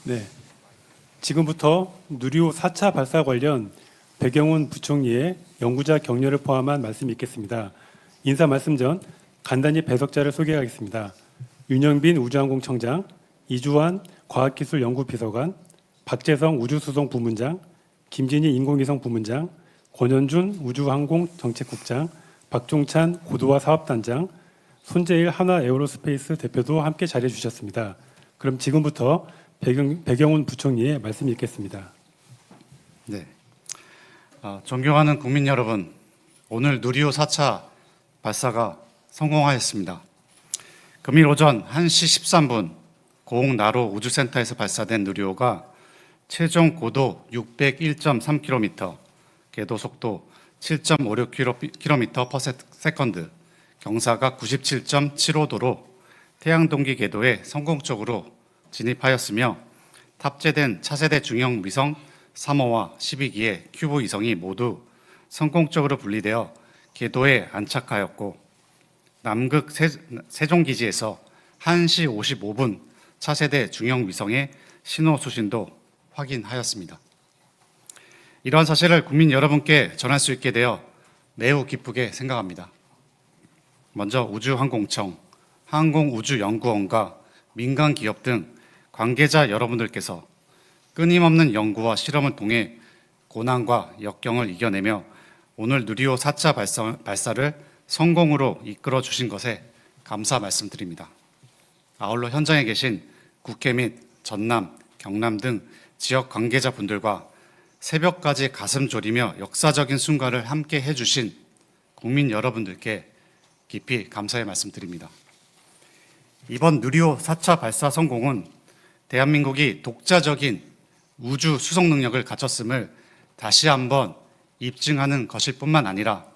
네, 지금부터 누리호 4차 발사 관련 배경훈 부총리의 연구자 격려를 포함한 말씀이 있겠습니다. 인사 말씀 전 간단히 배석자를 소개하겠습니다. 윤영빈 우주항공청장, 이주환 과학기술연구비서관, 박재성 우주수송부문장, 김진희 인공위성 부문장, 권현준 우주항공정책국장, 박종찬 고도화 사업단장, 손재일 한화에어로스페이스 대표도 함께 자리해 주셨습니다. 그럼 지금부터 배경훈 부총리의 말씀이 있겠습니다. 네, 존경하는 국민 여러분, 오늘 누리호 4차 발사가 성공하였습니다. 금일 오전 1시 13분 고흥나로 우주센터에서 발사된 누리호가 최종 고도 601.3km, 궤도 속도 7.56km/s, 경사각 97.75도로 태양동기 궤도에 성공적으로 진입하였으며 탑재된 차세대 중형 위성 3호와 12기의 큐브 위성이 모두 성공적으로 분리되어 궤도에 안착하였고, 남극 세종기지에서 1시 55분 차세대 중형 위성의 신호 수신도 확인하였습니다. 이러한 사실을 국민 여러분께 전할 수 있게 되어 매우 기쁘게 생각합니다. 먼저 우주항공청, 항공우주연구원과 민간 기업 등 관계자 여러분들께서 끊임없는 연구와 실험을 통해 고난과 역경을 이겨내며 오늘 누리호 4차 발사를 성공으로 이끌어 주신 것에 감사 말씀드립니다. 아울러 현장에 계신 국회 및 전남, 경남 등 지역 관계자분들과 새벽까지 가슴 졸이며 역사적인 순간을 함께 해주신 국민 여러분들께 깊이 감사의 말씀드립니다. 이번 누리호 4차 발사 성공은 대한민국이 독자적인 우주 수송 능력을 갖췄음을 다시 한번 입증하는 것일 뿐만 아니라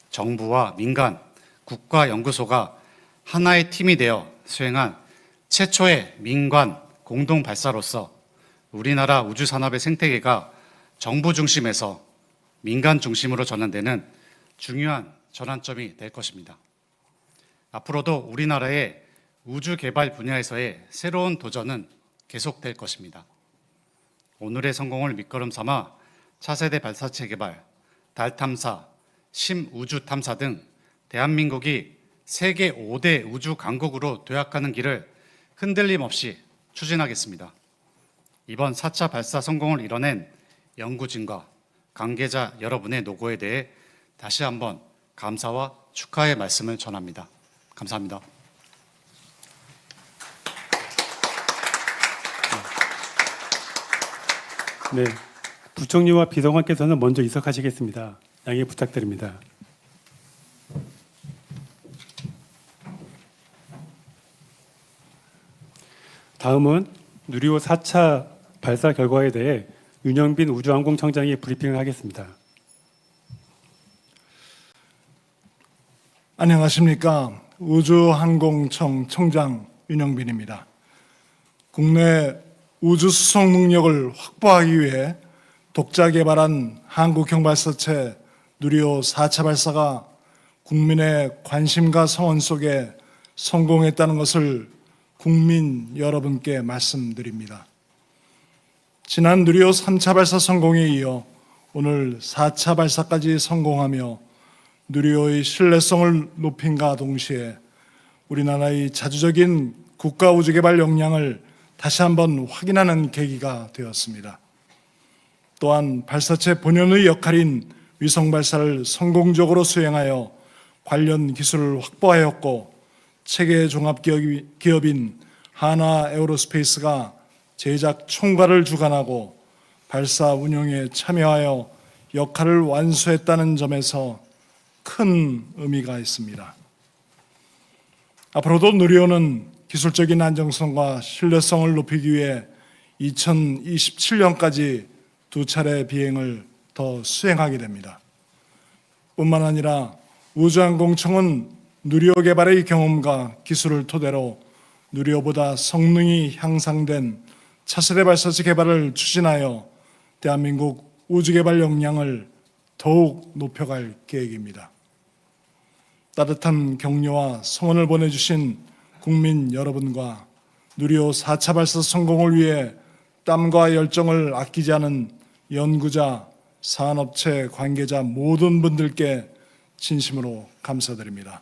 정부와 민간, 국가연구소가 하나의 팀이 되어 수행한 최초의 민관 공동 발사로서 우리나라 우주산업의 생태계가 정부 중심에서 민간 중심으로 전환되는 중요한 전환점이 될 것입니다. 앞으로도 우리나라의 우주 개발 분야에서의 새로운 도전은 계속될 것입니다. 오늘의 성공을 밑거름 삼아 차세대 발사체 개발, 달 탐사, 심우주 탐사 등 대한민국이 세계 5대 우주 강국으로 도약하는 길을 흔들림 없이 추진하겠습니다. 이번 4차 발사 성공을 이뤄낸 연구진과 관계자 여러분의 노고에 대해 다시 한번 감사와 축하의 말씀을 전합니다. 감사합니다. 네, 부총리와 비서관께서는 먼저 이석하시겠습니다. 양해 부탁드립니다. 다음은 누리호 4차 발사 결과에 대해 윤영빈 우주항공청장이 브리핑을 하겠습니다. 안녕하십니까. 우주항공청 청장 윤영빈입니다. 국내 우주수송 능력을 확보하기 위해 독자 개발한 한국형 발사체 누리호 4차 발사가 국민의 관심과 성원 속에 성공했다는 것을 국민 여러분께 말씀드립니다. 지난 누리호 3차 발사 성공에 이어 오늘 4차 발사까지 성공하며 누리호의 신뢰성을 높임과 동시에 우리나라의 자주적인 국가 우주개발 역량을 다시 한번 확인하는 계기가 되었습니다. 또한 발사체 본연의 역할인 위성 발사를 성공적으로 수행하여 관련 기술을 확보하였고, 체계 종합기업인 한화에어로스페이스가 제작 총괄을 주관하고 발사 운영에 참여하여 역할을 완수했다는 점에서 큰 의미가 있습니다. 앞으로도 누리호는 기술적인 안정성과 신뢰성을 높이기 위해 2027년까지 2차례 비행을 더 수행하게 됩니다. 뿐만 아니라 우주항공청은 누리호 개발의 경험과 기술을 토대로 누리호보다 성능이 향상된 차세대 발사체 개발을 추진하여 대한민국 우주개발 역량을 더욱 높여갈 계획입니다. 따뜻한 격려와 성원을 보내주신 국민 여러분과 누리호 4차 발사 성공을 위해 땀과 열정을 아끼지 않은 연구자, 산업체 관계자 모든 분들께 진심으로 감사드립니다.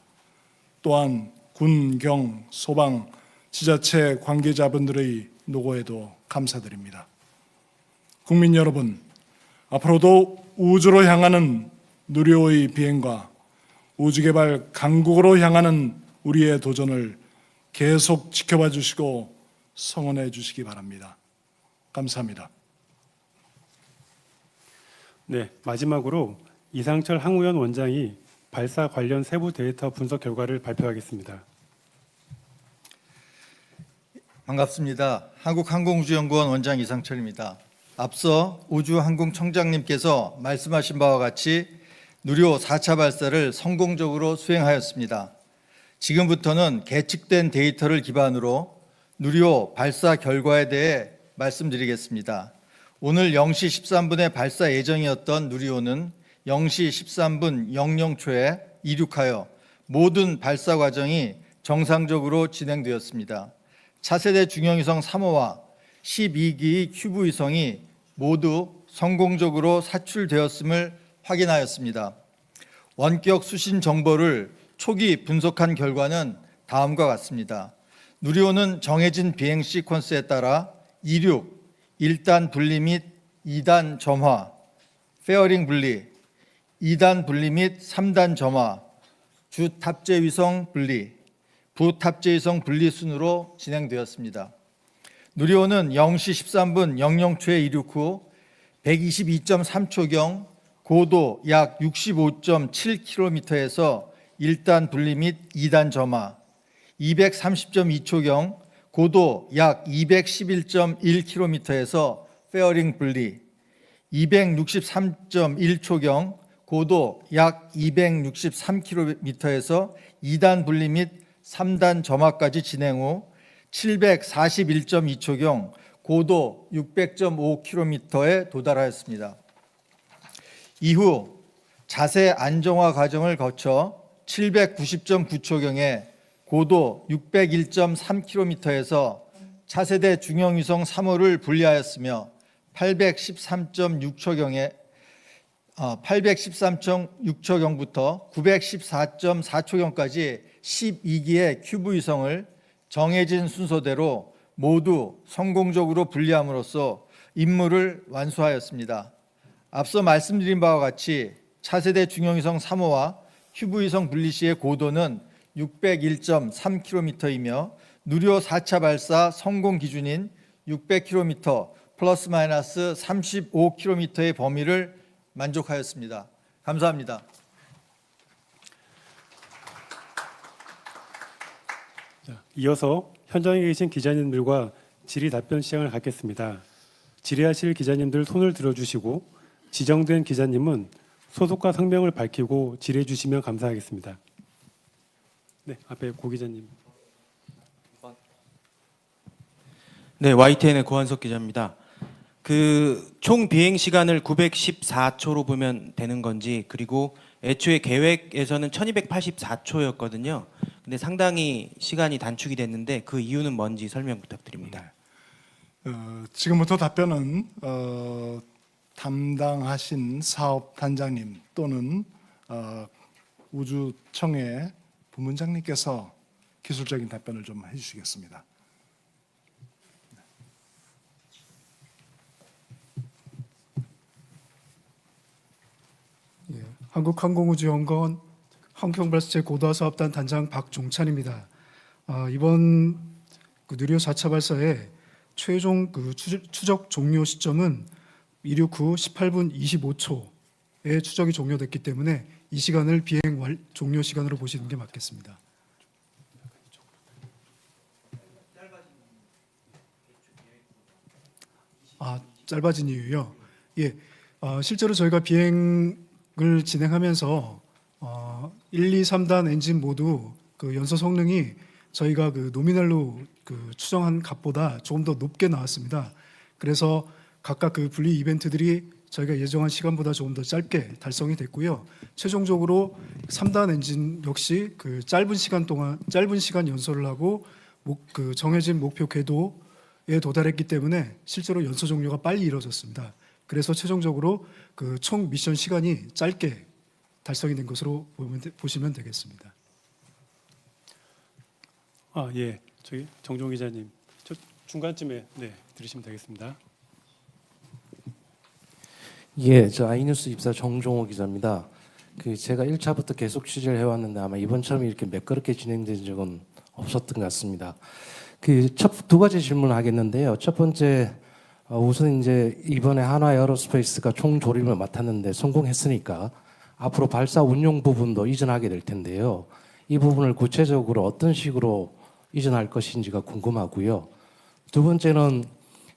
또한 군, 경, 소방, 지자체 관계자분들의 노고에도 감사드립니다. 국민 여러분, 앞으로도 우주로 향하는 누리호의 비행과 우주개발 강국으로 향하는 우리의 도전을 계속 지켜봐 주시고 성원해 주시기 바랍니다. 감사합니다. 네, 마지막으로 이상철 항우연 원장이 발사 관련 세부 데이터 분석 결과를 발표하겠습니다. 반갑습니다. 한국항공우주연구원 원장 이상철입니다. 앞서 우주항공청장님께서 말씀하신 바와 같이 누리호 4차 발사를 성공적으로 수행하였습니다. 지금부터는 계측된 데이터를 기반으로 누리호 발사 결과에 대해 말씀드리겠습니다. 오늘 0시 13분에 발사 예정이었던 누리호는 0시 13분 00초에 이륙하여 모든 발사 과정이 정상적으로 진행되었습니다. 차세대 중형위성 3호와 12기의 큐브 위성이 모두 성공적으로 사출되었음을 확인하였습니다. 원격 수신 정보를 초기 분석한 결과는 다음과 같습니다. 누리호는 정해진 비행 시퀀스에 따라 이륙, 1단 분리 및 2단 점화, 페어링 분리, 2단 분리 및 3단 점화, 주 탑재 위성 분리, 부 탑재 위성 분리 순으로 진행되었습니다. 누리호는 0시 13분 00초에 이륙 후 122.3초경 고도 약 65.7km에서 1단 분리 및 2단 점화, 230.2초경 고도 약 211.1km에서 페어링 분리, 263.1초경 고도 약 263km에서 2단 분리 및 3단 점화까지 진행 후 741.2초경 고도 600.5km에 도달하였습니다. 이후 자세 안정화 과정을 거쳐 790.9초경에 고도 601.3km에서 차세대 중형위성 3호를 분리하였으며 813.6초경부터 914.4초경까지 12기의 큐브 위성을 정해진 순서대로 모두 성공적으로 분리함으로써 임무를 완수하였습니다. 앞서 말씀드린 바와 같이 차세대 중형위성 3호와 큐브 위성 분리 시의 고도는 601.3km이며 누리호 4차 발사 성공 기준인 600km 플러스 마이너스 35km의 범위를 만족하였습니다. 감사합니다. 이어서 현장에 계신 기자님들과 질의 답변 시간을 갖겠습니다. 질의하실 기자님들 손을 들어주시고 지정된 기자님은 소속과 성명을 밝히고 질의해 주시면 감사하겠습니다. 네, 앞에 고 기자님. 네, YTN의 고한석 기자입니다. 총 비행 시간을 914초로 보면 되는 건지, 그리고 애초에 계획에서는 1284초였거든요. 근데 상당히 시간이 단축이 됐는데 그 이유는 뭔지 설명 부탁드립니다. 지금부터 답변은 담당하신 사업 단장님 또는 우주청의 부문장님께서 기술적인 답변을 좀 해주시겠습니다. 한국항공우주연구원 항공발사체 고도화사업단 단장 박종찬입니다. 이번 누리호 4차 발사의 최종 추적 종료 시점은 이륙 후 18분 25초에 추적이 종료됐기 때문에 이 시간을 비행 종료 시간으로 보시는 게 맞겠습니다. 짧아진 이유요? 예, 실제로 저희가 비행을 진행하면서 1, 2, 3단 엔진 모두 연소 성능이 저희가 노미널로 추정한 값보다 조금 더 높게 나왔습니다. 그래서 각각 분리 이벤트들이 저희가 예정한 시간보다 조금 더 짧게 달성이 됐고요. 최종적으로 3단 엔진 역시 짧은 시간 연소를 하고 정해진 목표 궤도 도달했기 때문에 실제로 연소 종료가 빨리 이루어졌습니다. 그래서 최종적으로 그 총 미션 시간이 짧게 달성이 된 것으로 보시면 되겠습니다. 예, 저기 정종 기자님, 저 중간쯤에 들으시면 되겠습니다. 예, 저 아이뉴스 입사 정종호 기자입니다. 제가 1차부터 계속 취재를 해왔는데 아마 이번처럼 이렇게 매끄럽게 진행된 적은 없었던 것 같습니다. 두 가지 질문을 하겠는데요. 첫 번째, 우선 이제 이번에 한화 에어로스페이스가 총 조립을 맡았는데 성공했으니까 앞으로 발사 운용 부분도 이전하게 될 텐데요. 이 부분을 구체적으로 어떤 식으로 이전할 것인지가 궁금하고요. 두 번째는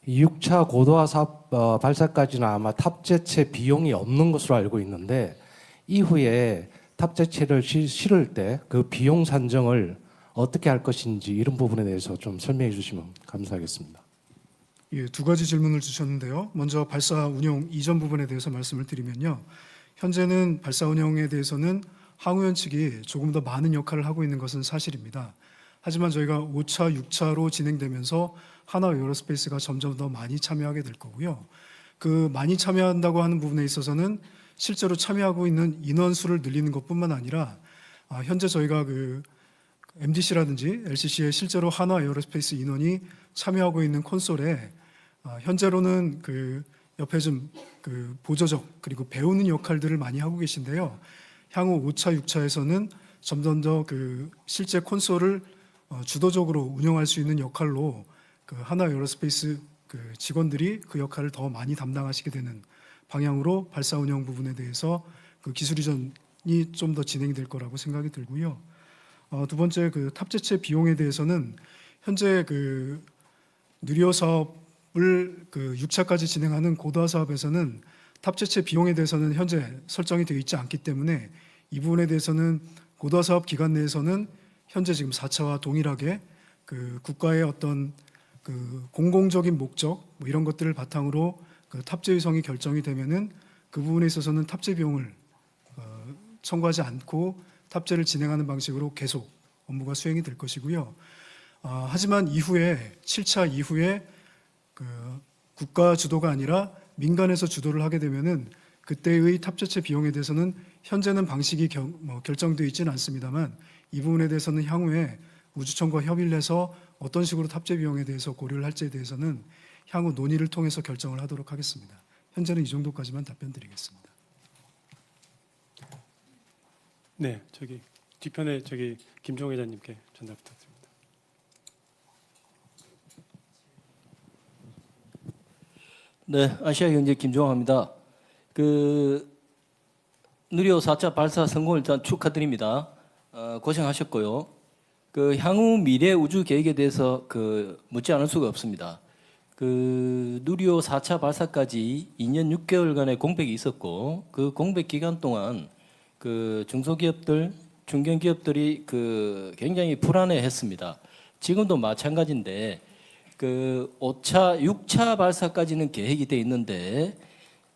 6차 고도화 사업 발사까지는 아마 탑재체 비용이 없는 것으로 알고 있는데 이후에 탑재체를 실을 때 그 비용 산정을 어떻게 할 것인지 이런 부분에 대해서 좀 설명해 주시면 감사하겠습니다. 예, 두 가지 질문을 주셨는데요. 먼저 발사 운용 이전 부분에 대해서 말씀을 드리면요. 현재는 발사 운영에 대해서는 항우연 측이 조금 더 많은 역할을 하고 있는 것은 사실입니다. 하지만 저희가 5차, 6차로 진행되면서 한화 에어로스페이스가 점점 더 많이 참여하게 될 거고요. 그 많이 참여한다고 하는 부분에 있어서는 실제로 참여하고 있는 인원수를 늘리는 것뿐만 아니라 현재 저희가 그 MDC라든지 LCC에 실제로 한화 에어로스페이스 인원이 참여하고 있는 콘솔에 현재로는 그 옆에 좀 그 보조적 그리고 배우는 역할들을 많이 하고 계신데요. 향후 5차, 6차에서는 점점 더 그 실제 콘솔을 주도적으로 운영할 수 있는 역할로 그 한화 에어로스페이스 그 직원들이 그 역할을 더 많이 담당하시게 되는 방향으로 발사 운영 부분에 대해서 그 기술 이전이 좀 더 진행될 거라고 생각이 들고요. 두 번째 그 탑재체 비용에 대해서는 현재 그 누리호 사업을 그 6차까지 진행하는 고도화 사업에서는 탑재체 비용에 대해서는 현재 설정이 되어 있지 않기 때문에 이 부분에 대해서는 고도화 사업 기간 내에서는 현재 지금 4차와 동일하게 그 국가의 어떤 그 공공적인 목적 뭐 이런 것들을 바탕으로 그 탑재 위성이 결정이 되면은 그 부분에 있어서는 탑재 비용을 청구하지 않고 탑재를 진행하는 방식으로 계속 업무가 수행이 될 것이고요. 하지만 이후에 7차 이후에 그 국가 주도가 아니라 민간에서 주도를 하게 되면은 그때의 탑재체 비용에 대해서는 현재는 방식이 결정되어 있지는 않습니다만 이 부분에 대해서는 향후에 우주청과 협의를 해서 어떤 식으로 탑재 비용에 대해서 고려를 할지에 대해서는 향후 논의를 통해서 결정을 하도록 하겠습니다. 현재는 이 정도까지만 답변드리겠습니다. 네, 저기 뒤편에 저기 김종호 기자님께 전달 부탁드립니다. 네, 아시아경제 김종화입니다. 누리호 4차 발사 성공을 일단 축하드립니다. 고생하셨고요. 향후 미래 우주 계획에 대해서 묻지 않을 수가 없습니다. 누리호 4차 발사까지 2년 6개월간의 공백이 있었고 그 공백 기간 동안 중소기업들, 중견기업들이 굉장히 불안해했습니다. 지금도 마찬가지인데 5차, 6차 발사까지는 계획이 돼 있는데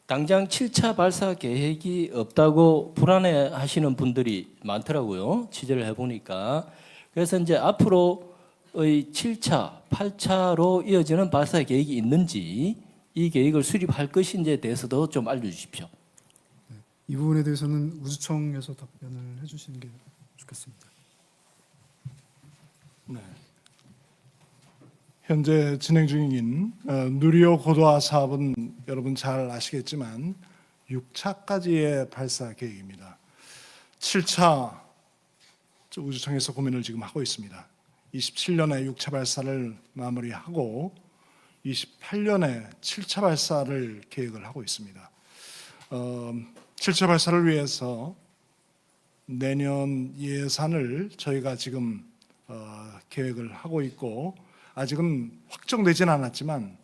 당장 7차 발사 계획이 없다고 불안해하시는 분들이 많더라고요. 취재를 해보니까. 그래서 이제 앞으로의 7차, 8차로 이어지는 발사 계획이 있는지 이 계획을 수립할 것인지에 대해서도 좀 알려주십시오. 이 부분에 대해서는 우주청에서 답변을 해주시는 게 좋겠습니다. 네. 현재 진행 중인 누리호 고도화 사업은 여러분 잘 아시겠지만 6차까지의 발사 계획입니다. 7차 우주청에서 고민을 지금 하고 있습니다. 27년에 6차 발사를 마무리하고 28년에 7차 발사를 계획을 하고 있습니다. 7차 발사를 위해서 내년 예산을 저희가 지금 계획을 하고 있고 아직은 확정되진 않았지만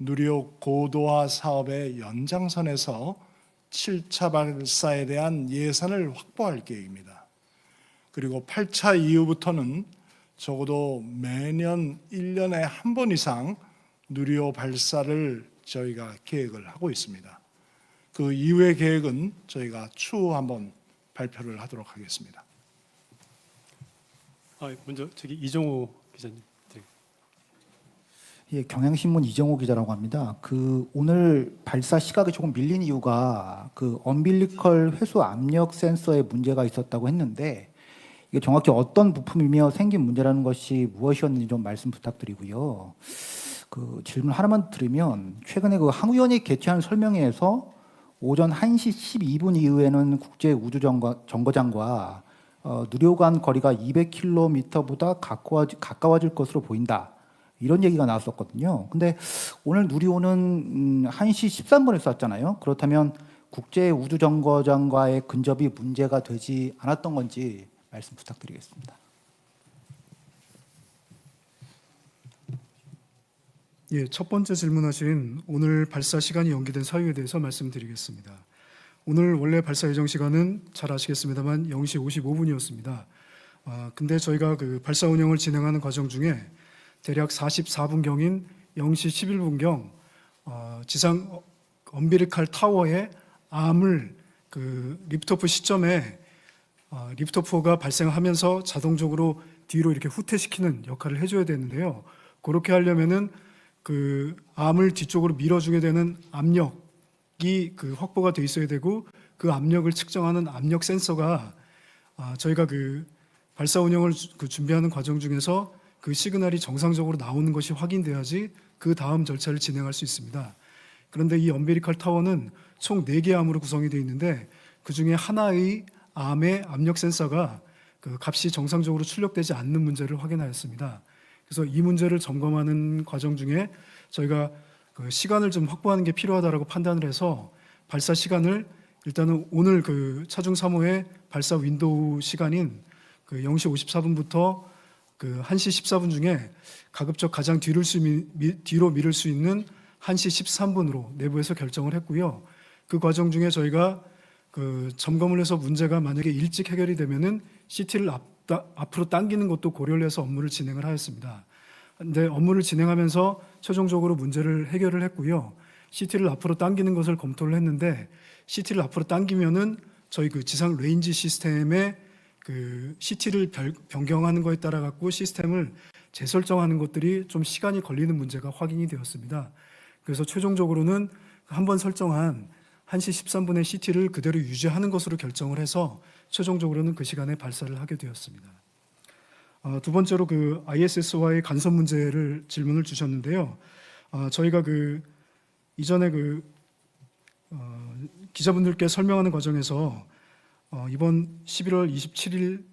누리호 고도화 사업의 연장선에서 7차 발사에 대한 예산을 확보할 계획입니다. 그리고 8차 이후부터는 적어도 매년 1년에 한 번 이상 누리호 발사를 저희가 계획을 하고 있습니다. 그 이후의 계획은 저희가 추후 한번 발표를 하도록 하겠습니다. 먼저 저기 이종호 기자님. 예, 경향신문 이정호 기자라고 합니다. 오늘 발사 시각이 조금 밀린 이유가 엄빌리컬 회수 압력 센서에 문제가 있었다고 했는데 이게 정확히 어떤 부품이며 생긴 문제라는 것이 무엇이었는지 좀 말씀 부탁드리고요. 질문 하나만 드리면 최근에 항우연이 개최한 설명회에서 오전 1시 12분 이후에는 국제 우주 정거장과 누리호 간 거리가 200km보다 가까워질 것으로 보인다. 이런 얘기가 나왔었거든요. 근데 오늘 누리호는 1시 13분에 쐈잖아요. 그렇다면 국제 우주 정거장과의 근접이 문제가 되지 않았던 건지 말씀 부탁드리겠습니다. 예, 첫 번째 질문하신 오늘 발사 시간이 연기된 사유에 대해서 말씀드리겠습니다. 오늘 원래 발사 예정 시간은 잘 아시겠습니다만 0시 55분이었습니다. 근데 저희가 발사 운영을 진행하는 과정 중에 대략 44분경인 0시 11분경 지상 엄비리칼 타워의 암을 리프트오프 시점에 리프트오프가 발생하면서 자동적으로 뒤로 이렇게 후퇴시키는 역할을 해줘야 되는데요. 그렇게 하려면은 암을 뒤쪽으로 밀어주게 되는 압력이 확보가 돼 있어야 되고 그 압력을 측정하는 압력 센서가 저희가 발사 운영을 준비하는 과정 중에서 그 시그널이 정상적으로 나오는 것이 확인돼야지 그 다음 절차를 진행할 수 있습니다. 그런데 이 엄비리칼 타워는 총 4개의 암으로 구성이 되어 있는데 그 중에 하나의 암의 압력 센서가 값이 정상적으로 출력되지 않는 문제를 확인하였습니다. 그래서 이 문제를 점검하는 과정 중에 저희가 시간을 좀 확보하는 게 필요하다라고 판단을 해서 발사 시간을 일단은 오늘 차중 3호의 발사 윈도우 시간인 0시 54분부터 1시 14분 중에 가급적 가장 뒤로 미룰 수 있는 1시 13분으로 내부에서 결정을 했고요. 그 과정 중에 저희가 점검을 해서 문제가 만약에 일찍 해결이 되면은 CT를 앞으로 당기는 것도 고려를 해서 업무를 진행을 하였습니다. 근데 업무를 진행하면서 최종적으로 문제를 해결을 했고요. CT를 앞으로 당기는 것을 검토를 했는데 CT를 앞으로 당기면은 저희 지상 레인지 시스템의 CT를 변경하는 것에 따라 갖고 시스템을 재설정하는 것들이 좀 시간이 걸리는 문제가 확인이 되었습니다. 그래서 최종적으로는 한번 설정한 1시 13분의 CT를 그대로 유지하는 것으로 결정을 해서 최종적으로는 그 시간에 발사를 하게 되었습니다. 두 번째로 ISS와의 간섭 문제를 질문을 주셨는데요. 저희가 이전에 기자분들께 설명하는 과정에서 이번 11월 27일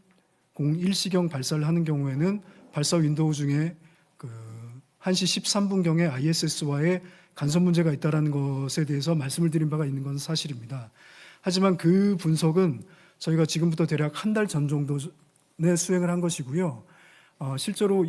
01시경 발사를 하는 경우에는 발사 윈도우 중에 1시 13분경에 ISS와의 간섭 문제가 있다는 것에 대해서 말씀을 드린 바가 있는 것은 사실입니다. 하지만 그 분석은 저희가 지금부터 대략 한 달 전 정도에 수행을 한 것이고요. 실제로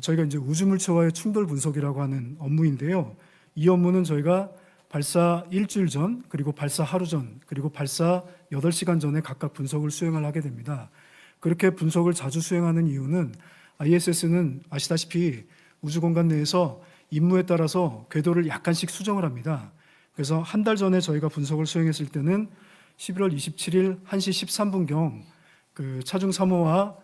저희가 이제 우주물체와의 충돌 분석이라고 하는 업무인데요. 이 업무는 저희가 발사 일주일 전, 그리고 발사 하루 전, 그리고 발사 8시간 전에 각각 분석을 수행을 하게 됩니다. 그렇게 분석을 자주 수행하는 이유는 ISS는 아시다시피 우주공간 내에서 임무에 따라서 궤도를 약간씩 수정을 합니다. 그래서 한 달 전에 저희가 분석을 수행했을 때는 11월 27일 1시 13분경 차중 3호와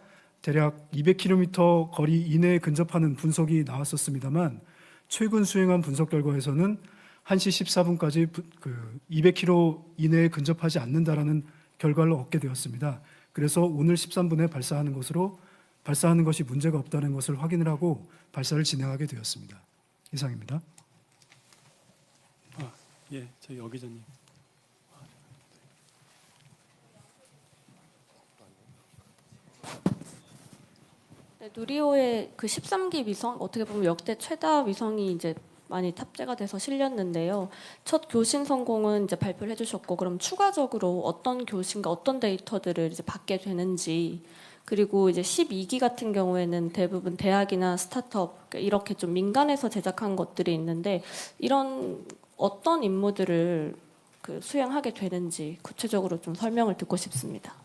대략 200km 거리 이내에 근접하는 분석이 나왔었습니다만 최근 수행한 분석 결과에서는 1시 14분까지 200km 이내에 근접하지 않는다라는 결과를 얻게 되었습니다. 그래서 오늘 13분에 발사하는 것이 문제가 없다는 것을 확인을 하고 발사를 진행하게 되었습니다. 이상입니다. 예, 저희 여 기자님. 네, 누리호의 13기 위성 어떻게 보면 역대 최다 위성이 이제 많이 탑재가 돼서 실렸는데요. 첫 교신 성공은 이제 발표를 해주셨고, 그럼 추가적으로 어떤 교신과 어떤 데이터들을 이제 받게 되는지, 그리고 이제 12기 같은 경우에는 대부분 대학이나 스타트업 이렇게 좀 민간에서 제작한 것들이 있는데 이런 어떤 임무들을 수행하게 되는지 구체적으로 좀 설명을 듣고 싶습니다.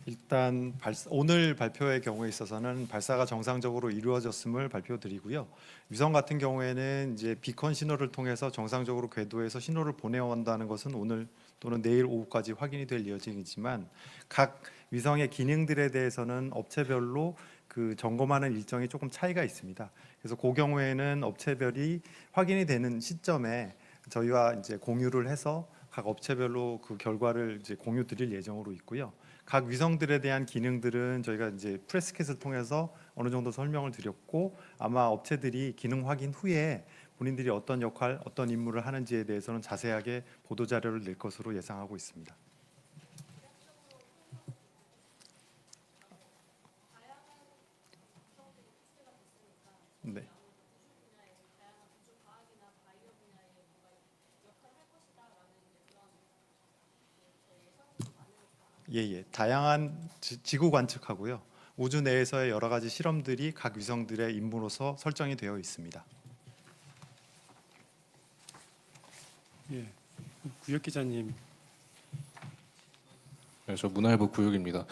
일단 오늘 발표의 경우에 있어서는 발사가 정상적으로 이루어졌음을 발표드리고요. 위성 같은 경우에는 이제 비컨 신호를 통해서 정상적으로 궤도에서 신호를 보내온다는 것은 오늘 또는 내일 오후까지 확인이 될 예정이지만 각 위성의 기능들에 대해서는 업체별로 그 점검하는 일정이 조금 차이가 있습니다. 그래서 그 경우에는 업체별이 확인이 되는 시점에 저희와 이제 공유를 해서 각 업체별로 그 결과를 이제 공유 드릴 예정으로 있고요. 각 위성들에 대한 기능들은 저희가 이제 프레스켓을 통해서 어느 정도 설명을 드렸고 아마 업체들이 기능 확인 후에 본인들이 어떤 역할, 어떤 임무를 하는지에 대해서는 자세하게 보도 자료를 낼 것으로 예상하고 있습니다. 네. 예. 다양한 지구 관측하고요. 우주 내에서의 여러 가지 실험들이 각 위성들의 임무로서 설정이 되어 있습니다. 예, 구역 기자님. 네, 저 문화일보 구역입니다.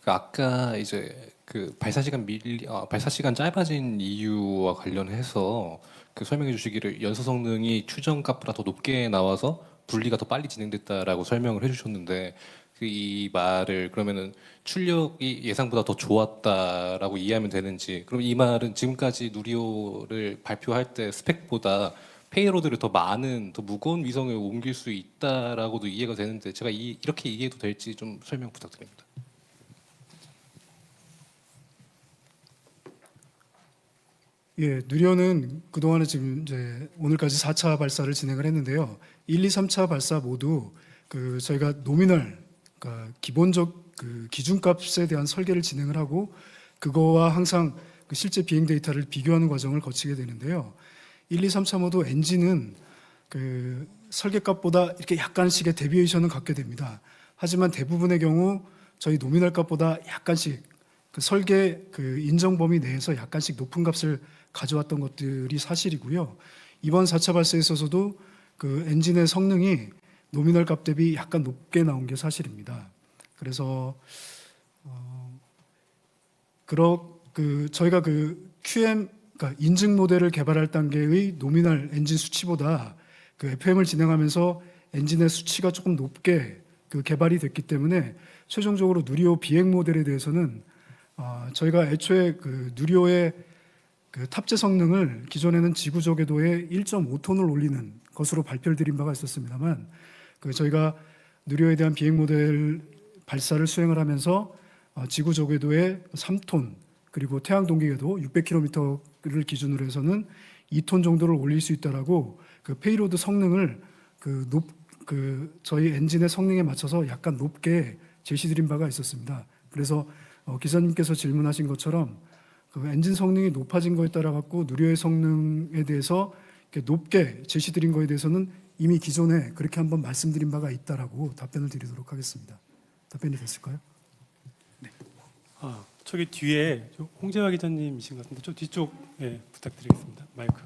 아까 이제 그 발사 시간 짧아진 이유와 관련해서 그 설명해 주시기를 연소 성능이 추정값보다 더 높게 나와서 분리가 더 빨리 진행됐다라고 설명을 해주셨는데 이 말을 그러면은 출력이 예상보다 더 좋았다라고 이해하면 되는지, 그럼 이 말은 지금까지 누리호를 발표할 때 스펙보다 페이로드를 더 많은 더 무거운 위성을 옮길 수 있다라고도 이해가 되는데 제가 이렇게 이해해도 될지 좀 설명 부탁드립니다. 예, 누리호는 그동안에 지금 이제 오늘까지 4차 발사를 진행을 했는데요. 1, 2, 3차 발사 모두 그 저희가 노미널, 그러니까 기본적 그 기준값에 대한 설계를 진행을 하고 그거와 항상 그 실제 비행 데이터를 비교하는 과정을 거치게 되는데요. 1, 2, 3차 모두 엔진은 그 설계값보다 이렇게 약간씩의 데비에이션은 갖게 됩니다. 하지만 대부분의 경우 저희 노미널 값보다 약간씩 그 설계 그 인정 범위 내에서 약간씩 높은 값을 가져왔던 것들이 사실이고요. 이번 4차 발사에 있어서도 그 엔진의 성능이 노미널 값 대비 약간 높게 나온 게 사실입니다. 그래서 저희가 그 QM, 그러니까 인증 모델을 개발할 단계의 노미널 엔진 수치보다 그 FM을 진행하면서 엔진의 수치가 조금 높게 그 개발이 됐기 때문에 최종적으로 누리호 비행 모델에 대해서는 저희가 애초에 그 누리호의 그 탑재 성능을 기존에는 지구적 궤도에 1.5톤을 올리는 것으로 발표를 드린 바가 있었습니다만 그 저희가 누리호에 대한 비행 모델 발사를 수행을 하면서 지구적 궤도에 3톤 그리고 태양 동기 궤도 600km를 기준으로 해서는 2톤 정도를 올릴 수 있다라고 그 페이로드 성능을 저희 엔진의 성능에 맞춰서 약간 높게 제시드린 바가 있었습니다. 그래서 기자님께서 질문하신 것처럼 그 엔진 성능이 높아진 거에 따라 갖고 누리호의 성능에 대해서 이렇게 높게 제시드린 거에 대해서는 이미 기존에 그렇게 한번 말씀드린 바가 있다라고 답변을 드리도록 하겠습니다. 답변이 됐을까요? 네. 저기 뒤에 홍재화 기자님이신 것 같은데 저 뒤쪽 부탁드리겠습니다. 마이크.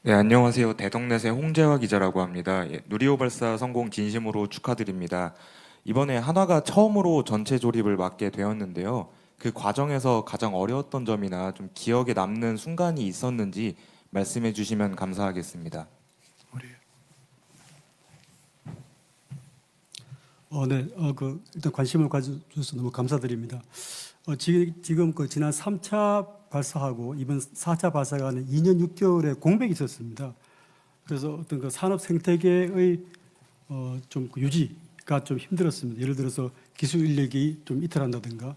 네, 안녕하세요. 대덕넷의 홍재화 기자라고 합니다. 누리호 발사 성공 진심으로 축하드립니다. 이번에 한화가 처음으로 전체 조립을 맡게 되었는데요. 그 과정에서 가장 어려웠던 점이나 좀 기억에 남는 순간이 있었는지 말씀해 주시면 감사하겠습니다. 일단 관심을 가져주셔서 너무 감사드립니다. 지금 그 지난 3차 발사하고 이번 4차 발사 간에 2년 6개월의 공백이 있었습니다. 그래서 어떤 그 산업 생태계의 좀 유지가 좀 힘들었습니다. 예를 들어서 기술 인력이 좀 이탈한다든가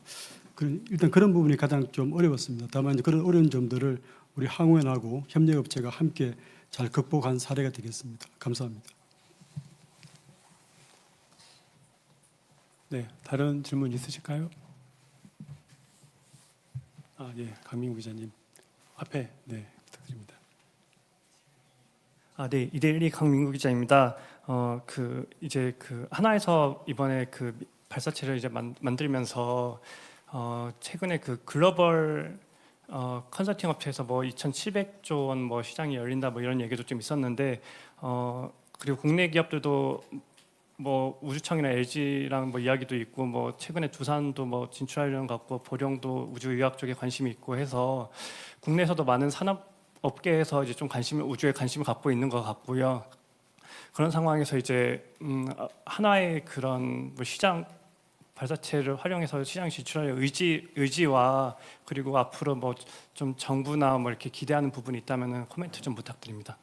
일단 그런 부분이 가장 좀 어려웠습니다. 다만 이제 그런 어려운 점들을 우리 항우연하고 협력업체가 함께 잘 극복한 사례가 되겠습니다. 감사합니다. 네, 다른 질문 있으실까요? 예, 강민구 기자님 앞에 부탁드립니다. 네, 이데일리 강민구 기자입니다. 이제 하나에서 이번에 그 발사체를 이제 만들면서 최근에 그 글로벌 컨설팅 업체에서 2,700조 원 시장이 열린다 이런 얘기도 좀 있었는데 그리고 국내 기업들도 우주청이나 LG랑 이야기도 있고 최근에 두산도 진출하려는 것 같고 보령도 우주의학 쪽에 관심이 있고 해서 국내에서도 많은 산업 업계에서 이제 좀 우주에 관심을 갖고 있는 것 같고요. 그런 상황에서 이제 하나의 그런 뭐 시장 발사체를 활용해서 시장 진출할 의지와 그리고 앞으로 뭐 좀 정부나 뭐 이렇게 기대하는 부분이 있다면은 코멘트 좀 부탁드립니다.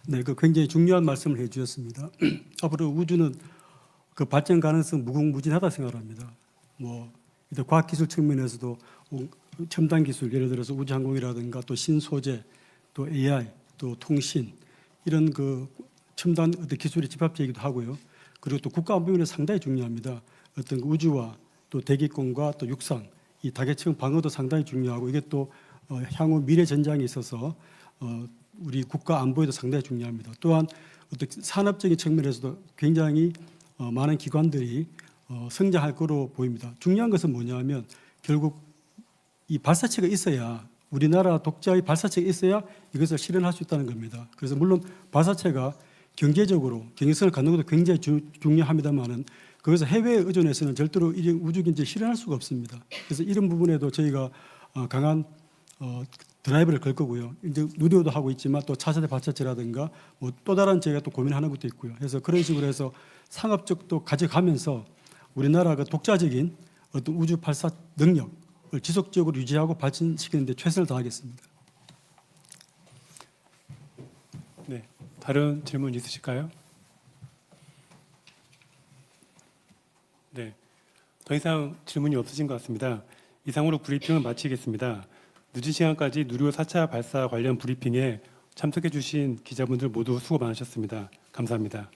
네, 그 굉장히 중요한 말씀을 해주셨습니다. 앞으로 우주는 그 발전 가능성 무궁무진하다 생각합니다. 뭐 일단 과학기술 측면에서도 첨단 기술, 예를 들어서 우주항공이라든가 또 신소재, 또 AI, 또 통신 이런 그 첨단 어떤 기술의 집합체이기도 하고요. 그리고 또 국가 안보 면에 상당히 중요합니다. 어떤 그 우주와 또 대기권과 또 육상 이 다계층 방어도 상당히 중요하고 이게 또 향후 미래 전장에 있어서 우리 국가 안보에도 상당히 중요합니다. 또한 어떤 산업적인 측면에서도 굉장히 많은 기관들이 성장할 거로 보입니다. 중요한 것은 뭐냐면 결국 이 발사체가 있어야 우리나라 독자의 발사체가 있어야 이것을 실현할 수 있다는 겁니다. 그래서 물론 발사체가 경제적으로 경제성을 갖는 것도 굉장히 중요합니다만은 거기서 해외에 의존해서는 절대로 이 우주 경제 실현할 수가 없습니다. 그래서 이런 부분에도 저희가 강한 드라이브를 걸 거고요. 이제 누리호도 하고 있지만 또 차세대 발사체라든가 뭐 또 다른 저희가 또 고민하는 것도 있고요. 그래서 그런 식으로 해서 상업적도 가져가면서 우리나라가 독자적인 어떤 우주 발사 능력을 지속적으로 유지하고 발전시키는 데 최선을 다하겠습니다. 네, 다른 질문 있으실까요? 네, 더 이상 질문이 없으신 것 같습니다. 이상으로 브리핑을 마치겠습니다. 늦은 시간까지 누리호 4차 발사 관련 브리핑에 참석해 주신 기자분들 모두 수고 많으셨습니다. 감사합니다.